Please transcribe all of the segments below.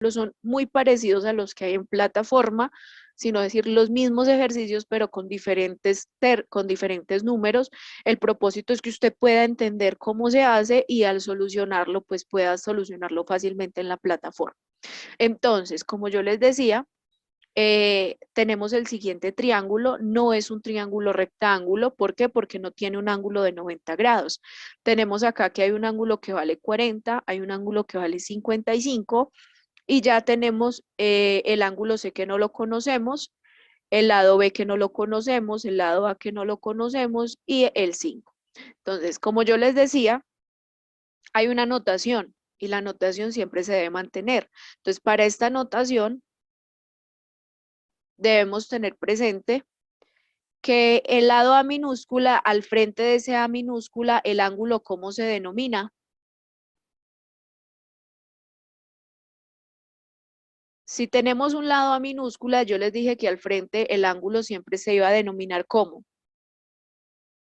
son muy parecidos a los que hay en plataforma, sino decir los mismos ejercicios, pero con diferentes números. El propósito es que usted pueda entender cómo se hace y al solucionarlo, pues pueda solucionarlo fácilmente en la plataforma. Entonces, como yo les decía, tenemos el siguiente triángulo, no es un triángulo rectángulo, ¿por qué? Porque no tiene un ángulo de 90 grados. Tenemos acá que hay un ángulo que vale 40, hay un ángulo que vale 55 y ya tenemos el ángulo C que no lo conocemos, el lado B que no lo conocemos, el lado A que no lo conocemos y el 5. Entonces, como yo les decía, hay una notación y la notación siempre se debe mantener. Entonces, para esta notación debemos tener presente que el lado A minúscula, al frente de ese A minúscula, el ángulo, ¿cómo se denomina? Si tenemos un lado A minúscula, yo les dije que al frente el ángulo siempre se iba a denominar como.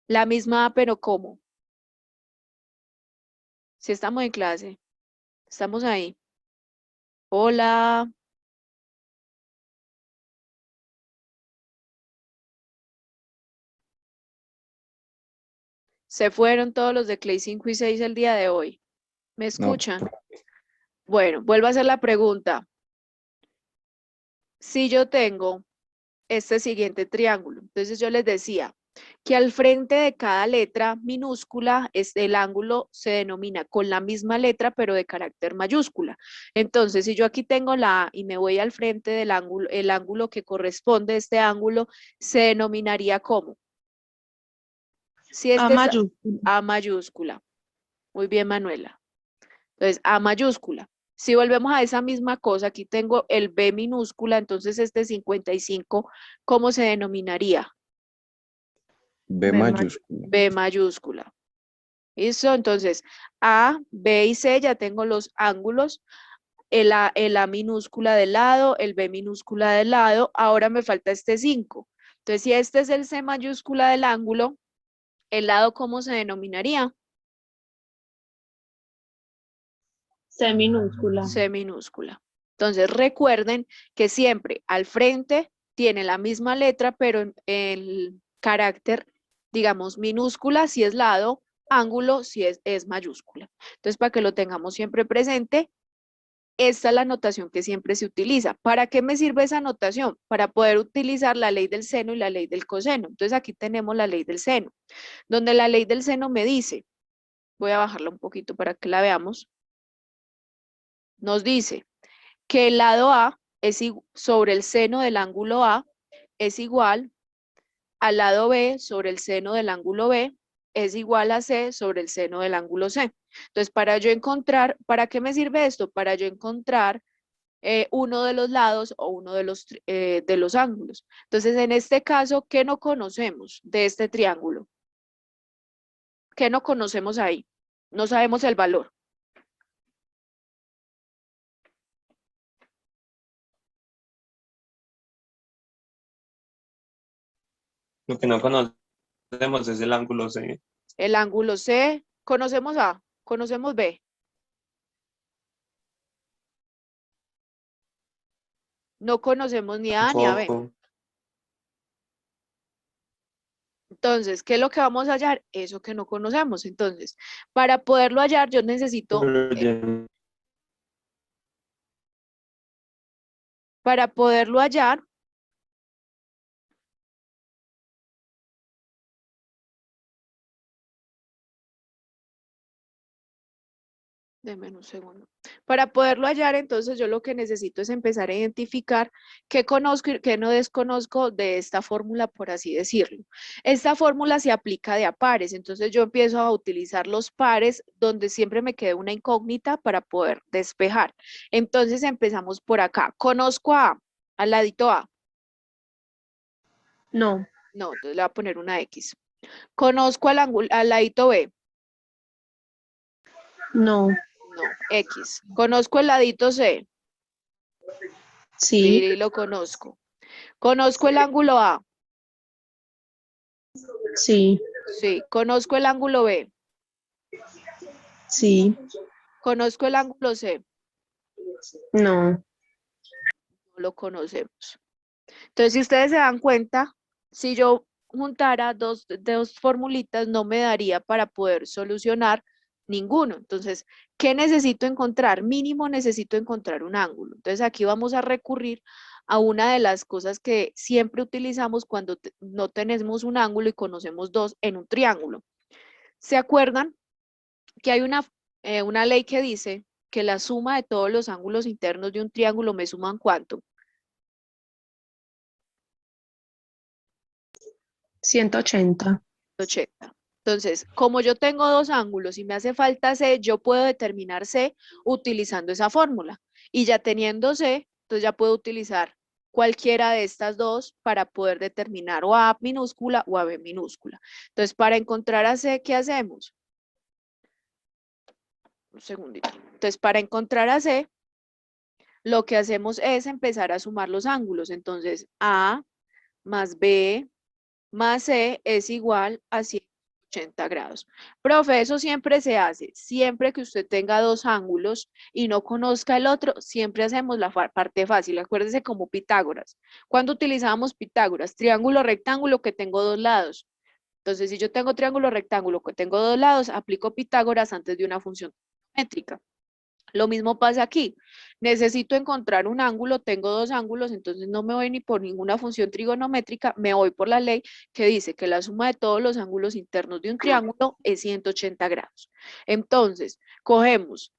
La misma A, pero ¿cómo? Si estamos en clase, estamos ahí. Hola. Se fueron todos los de Clay 5 y 6 el día de hoy. ¿Me No, escuchan? Bueno, vuelvo a hacer la pregunta. Si yo tengo este siguiente triángulo, entonces yo les decía que al frente de cada letra minúscula el ángulo se denomina con la misma letra pero de carácter mayúscula. Entonces, si yo aquí tengo la A y me voy al frente del ángulo, el ángulo que corresponde a este ángulo se denominaría como. Si A este es mayúscula. A mayúscula. Muy bien, Manuela. Entonces, A mayúscula. Si volvemos a esa misma cosa, aquí tengo el B minúscula, entonces este 55, ¿cómo se denominaría? B mayúscula. B mayúscula. ¿Listo? Entonces, A, B y C ya tengo los ángulos, el A minúscula del lado, el B minúscula del lado, ahora me falta este 5. Entonces, si este es el C mayúscula del ángulo, ¿el lado cómo se denominaría? C minúscula. C minúscula. Entonces, recuerden que siempre al frente tiene la misma letra, pero en el carácter, digamos, minúscula si es lado, ángulo si es mayúscula. Entonces, para que lo tengamos siempre presente, esta es la notación que siempre se utiliza. ¿Para qué me sirve esa notación? Para poder utilizar la ley del seno y la ley del coseno. Entonces, aquí tenemos la ley del seno, donde la ley del seno me dice, voy a bajarla un poquito para que la veamos, nos dice que el lado A sobre el seno del ángulo A es igual al lado B sobre el seno del ángulo B es igual a C sobre el seno del ángulo C. Entonces, para yo encontrar, ¿para qué me sirve esto? Para yo encontrar uno de los lados o uno de los ángulos. Entonces, en este caso, ¿qué no conocemos de este triángulo? ¿Qué no conocemos ahí? No sabemos el valor. Lo que no conocemos es el ángulo C. El ángulo C, conocemos A, conocemos B. No conocemos ni A ni a B. Tampoco. Entonces, ¿qué es lo que vamos a hallar? Eso que no conocemos. Entonces, para poderlo hallar, yo necesito, para poderlo hallar, denme un segundo. Para poderlo hallar, entonces yo lo que necesito es empezar a identificar qué conozco y qué no desconozco de esta fórmula, por así decirlo. Esta fórmula se aplica de a pares, entonces yo empiezo a utilizar los pares donde siempre me quede una incógnita para poder despejar. Entonces empezamos por acá. Conozco a A, al ladito A. No. No, entonces le voy a poner una X. Conozco al ladito B. No. No, X. Conozco el ladito C. Sí. Sí, lo conozco. Conozco el ángulo A. Sí. Sí. Conozco el ángulo B. Sí. Conozco el ángulo C. No. No lo conocemos. Entonces, si ustedes se dan cuenta, si yo juntara dos formulitas, no me daría para poder solucionar ninguno. Entonces, ¿qué necesito encontrar? Mínimo necesito encontrar un ángulo. Entonces, aquí vamos a recurrir a una de las cosas que siempre utilizamos cuando no tenemos un ángulo y conocemos dos en un triángulo. ¿Se acuerdan que hay una ley que dice que la suma de todos los ángulos internos de un triángulo me suman ¿cuánto? 180. 80. Entonces, como yo tengo dos ángulos y me hace falta C, yo puedo determinar C utilizando esa fórmula. Y ya teniendo C, entonces ya puedo utilizar cualquiera de estas dos para poder determinar o a minúscula o a b minúscula. Entonces, para encontrar a C, ¿qué hacemos? Un segundito. Entonces, para encontrar a C, lo que hacemos es empezar a sumar los ángulos. Entonces, A más B más C es igual a 180 grados. Profe, eso siempre se hace. Siempre que usted tenga dos ángulos y no conozca el otro, siempre hacemos la parte fácil. Acuérdese como Pitágoras. ¿Cuándo utilizábamos Pitágoras? Triángulo, rectángulo que tengo dos lados. Entonces, si yo tengo triángulo, rectángulo que tengo dos lados, aplico Pitágoras antes de una función métrica. Lo mismo pasa aquí. Necesito encontrar un ángulo, tengo dos ángulos, entonces no me voy ni por ninguna función trigonométrica, me voy por la ley que dice que la suma de todos los ángulos internos de un triángulo es 180 grados. Entonces, cogemos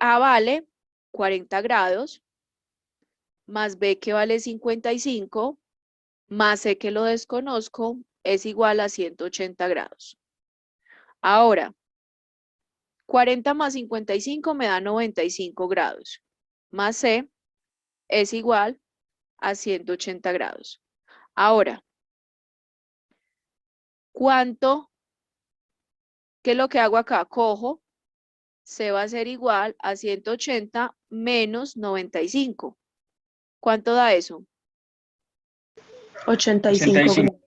A vale 40 grados, más B que vale 55, más C que lo desconozco, es igual a 180 grados. Ahora, 40 más 55 me da 95 grados, más C es igual a 180 grados. Ahora, ¿qué es lo que hago acá? Cojo, C va a ser igual a 180 menos 95. ¿Cuánto da eso? 85. 85.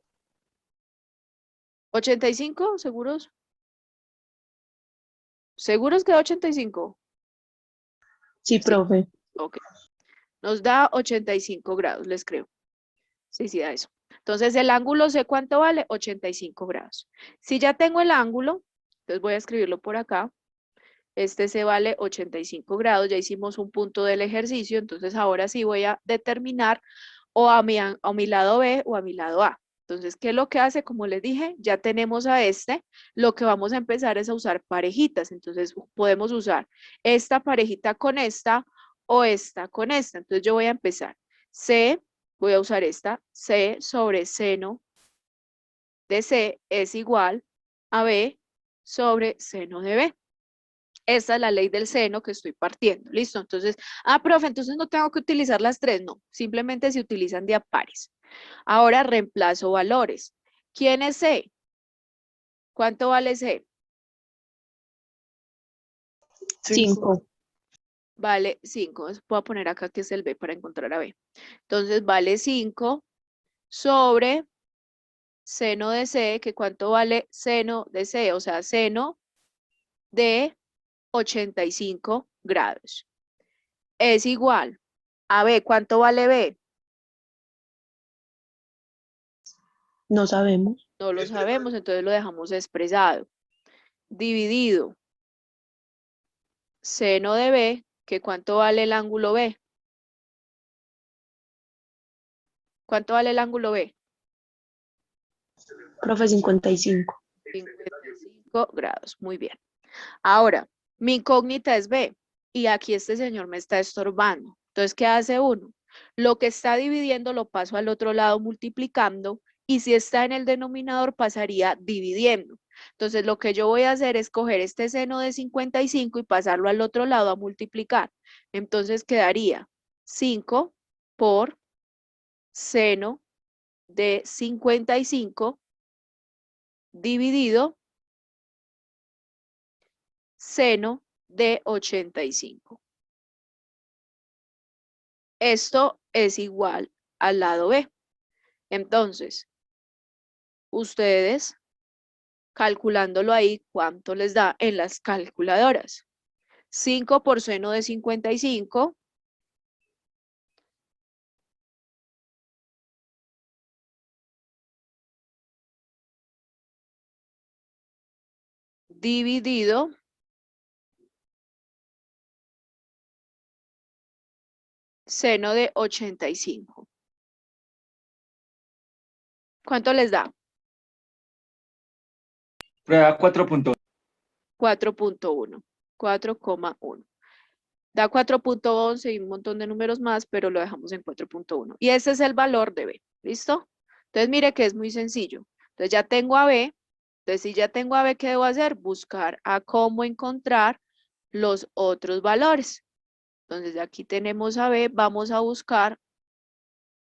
85, ¿seguros? ¿Seguros que da 85? Sí, profe. Ok. Nos da 85 grados, les creo. Sí, sí da eso. Entonces, el ángulo C, ¿cuánto vale? 85 grados. Si ya tengo el ángulo, entonces voy a escribirlo por acá. Este C vale 85 grados, ya hicimos un punto del ejercicio, entonces ahora sí voy a determinar o a mi lado B o a mi lado A. Entonces, ¿qué es lo que hace? Como les dije, ya tenemos a este, lo que vamos a empezar es a usar parejitas, entonces podemos usar esta parejita con esta o esta con esta. Entonces yo voy a empezar C, voy a usar esta, C sobre seno de C es igual a B sobre seno de B. Esta es la ley del seno que estoy partiendo, ¿listo? Entonces, profe, entonces no tengo que utilizar las tres, no, simplemente se utilizan de a pares. Ahora reemplazo valores. ¿Quién es C? ¿Cuánto vale C? 5. Vale 5, voy a poner acá que es el B para encontrar a B. Entonces, vale 5 sobre seno de C, que ¿cuánto vale seno de C? O sea, seno de 85 grados. Es igual a B, ¿cuánto vale B? No sabemos. No lo sabemos, entonces lo dejamos expresado. Dividido seno de B, que ¿cuánto vale el ángulo B? ¿Cuánto vale el ángulo B? Profe, 55. 55 grados, muy bien. Ahora, mi incógnita es B, y aquí este señor me está estorbando. Entonces, ¿qué hace uno? Lo que está dividiendo lo paso al otro lado multiplicando, y si está en el denominador pasaría dividiendo. Entonces, lo que yo voy a hacer es coger este seno de 55 y pasarlo al otro lado a multiplicar. Entonces, quedaría 5 por seno de 55 dividido seno de 85. Esto es igual al lado B. Entonces, ustedes calculándolo ahí, ¿cuánto les da en las calculadoras? 5 por seno de 55. Dividido seno de 85. ¿Cuánto les da? Prueba 4.1. 4.1. 4,1. Da 4.11 y un montón de números más, pero lo dejamos en 4.1. Y ese es el valor de B. ¿Listo? Entonces, mire que es muy sencillo. Entonces, ya tengo a B. Entonces, si ya tengo a B, ¿qué debo hacer? Buscar a cómo encontrar los otros valores. Entonces, aquí tenemos a B. Vamos a buscar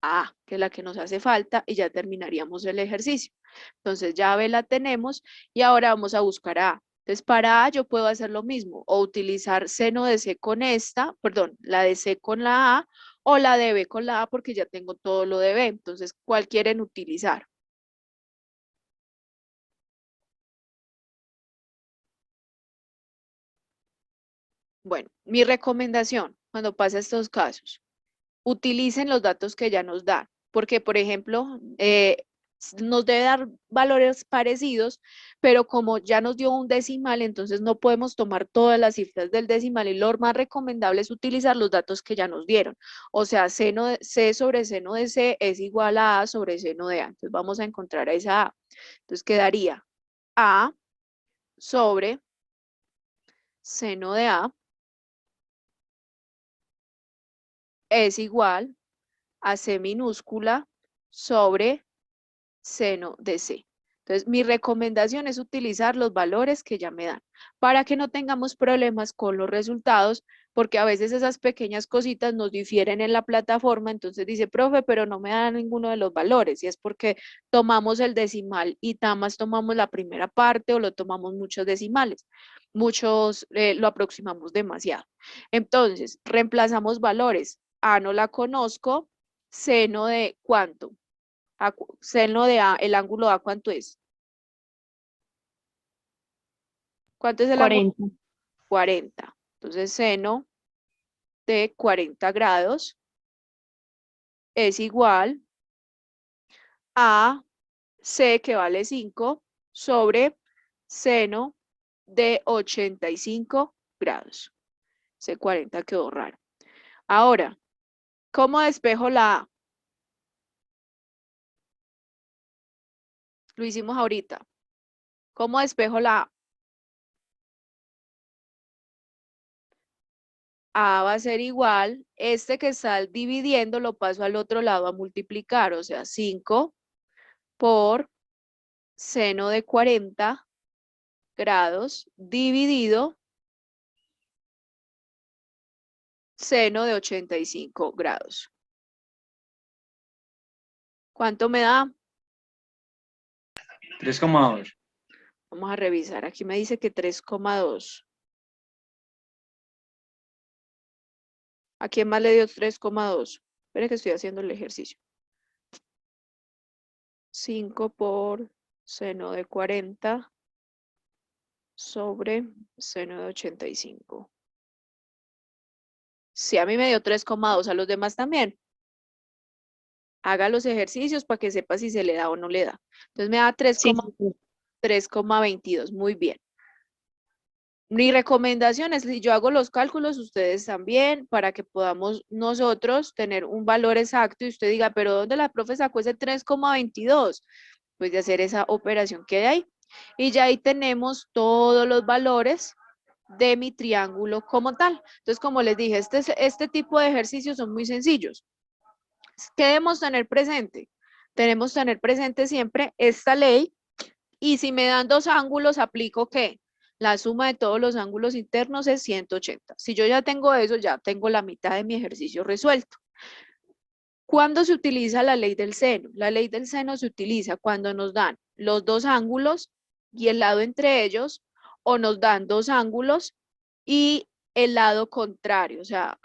A, que es la que nos hace falta, y ya terminaríamos el ejercicio. Entonces, ya a B la tenemos y ahora vamos a buscar a A. Entonces, para A yo puedo hacer lo mismo, o utilizar seno de C con esta, perdón, la de C con la A, o la de B con la A, porque ya tengo todo lo de B. Entonces, ¿cuál quieren utilizar? Bueno, mi recomendación cuando pasa estos casos, utilicen los datos que ya nos dan, porque, por ejemplo, nos debe dar valores parecidos, pero como ya nos dio un decimal, entonces no podemos tomar todas las cifras del decimal y lo más recomendable es utilizar los datos que ya nos dieron. O sea, seno de C sobre seno de C es igual a A sobre seno de A. Entonces vamos a encontrar a esa A. Entonces quedaría A sobre seno de A es igual a C minúscula sobre seno de C. Entonces, mi recomendación es utilizar los valores que ya me dan para que no tengamos problemas con los resultados, porque a veces esas pequeñas cositas nos difieren en la plataforma, entonces dice, profe, pero no me da ninguno de los valores, y es porque tomamos el decimal y nada más tomamos la primera parte o lo tomamos muchos decimales, muchos lo aproximamos demasiado. Entonces, reemplazamos valores. A no la conozco, seno de ¿cuánto? Seno de A, el ángulo A, ¿cuánto es? ¿Cuánto es el ángulo? 40. 40. Entonces, seno de 40 grados es igual a C, que vale 5, sobre seno de 85 grados. Ese 40 quedó raro. Ahora, ¿cómo despejo la A? Lo hicimos ahorita. ¿Cómo despejo la A? A va a ser igual, este que está dividiendo lo paso al otro lado a multiplicar, o sea, 5 por seno de 40 grados dividido seno de 85 grados. ¿Cuánto me da? 3,2. Vamos a revisar, aquí me dice que 3,2. ¿A quién más le dio 3,2? Espere que estoy haciendo el ejercicio. 5 por seno de 40 sobre seno de 85. Sí, a mí me dio 3,2, a los demás también. Haga los ejercicios para que sepa si se le da o no le da. Entonces me da Sí, 3,22, muy bien. Mi recomendación es, si yo hago los cálculos, ustedes también, para que podamos nosotros tener un valor exacto y usted diga, pero ¿dónde la profe sacó ese 3,22? Pues de hacer esa operación que hay ahí. Y ya ahí tenemos todos los valores de mi triángulo como tal. Entonces, como les dije, este tipo de ejercicios son muy sencillos. ¿Qué debemos tener presente? Tenemos que tener presente siempre esta ley, y si me dan dos ángulos, aplico ¿qué? La suma de todos los ángulos internos es 180. Si yo ya tengo eso, ya tengo la mitad de mi ejercicio resuelto. ¿Cuándo se utiliza la ley del seno? La ley del seno se utiliza cuando nos dan los dos ángulos y el lado entre ellos, o nos dan dos ángulos y el lado contrario, o sea,